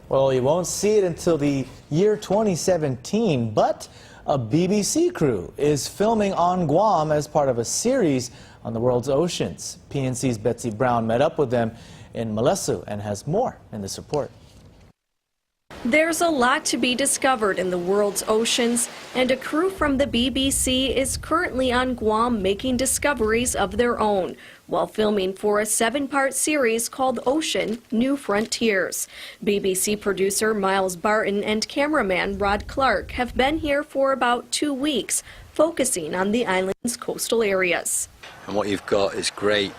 Well, you won't see it until the year 2017, but a BBC crew is filming on Guam as part of a series on the world's oceans. PNC's Betsy Brown met up with them in Molessu and has more in this report. There's a lot to be discovered in the world's oceans, and a crew from the BBC is currently on Guam making discoveries of their own, while filming for a 7-part series called Ocean: New Frontiers. BBC producer Miles Barton and cameraman Rod Clark have been here for about 2 weeks, focusing on the island's coastal areas. And what you've got is great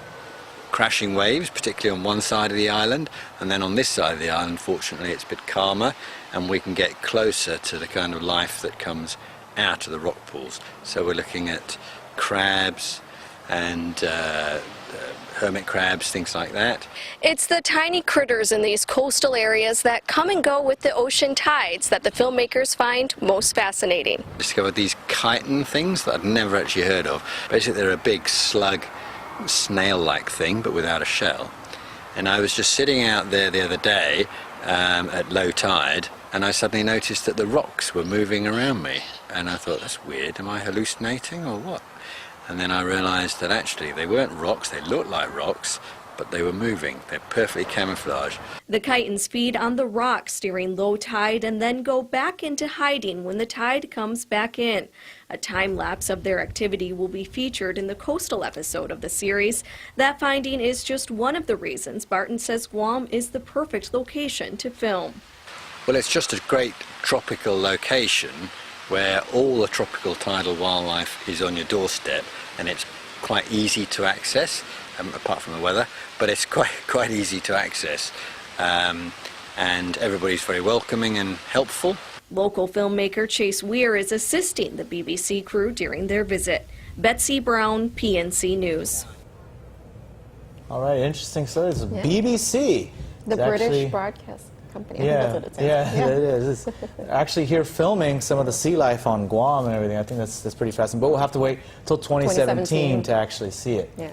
crashing waves, particularly on one side of the island, and then on this side of the island, fortunately, it's a bit calmer and we can get closer to the kind of life that comes out of the rock pools. So we're looking at crabs and hermit crabs, things like that. It's the tiny critters in these coastal areas that come and go with the ocean tides that the filmmakers find most fascinating. Discovered these chitin things that I'd never actually heard of. Basically, they're a big slug, snail-like thing, but without a shell. And I was just sitting out there the other day at low tide, and I suddenly noticed that the rocks were moving around me. And I thought, that's weird, am I hallucinating or what? And then I realized that actually they weren't rocks, they looked like rocks, but they were moving. They're perfectly camouflaged. The chitins feed on the rocks during low tide and then go back into hiding when the tide comes back in. A time lapse of their activity will be featured in the coastal episode of the series. That finding is just one of the reasons Barton says Guam is the perfect location to film. Well, it's just a great tropical location where all the tropical tidal wildlife is on your doorstep, and it's quite easy to access, apart from the weather, but it's quite easy to access, and everybody's very welcoming and helpful. Local filmmaker Chase Weir is assisting the BBC crew during their visit. Betsy Brown, PNC News. All right, interesting stories. Yeah. BBC. The British broadcast company. Yeah, it is. It's actually here filming some of the sea life on Guam and everything. I think that's pretty fascinating. But we'll have to wait till 2017 to actually see it. Yeah.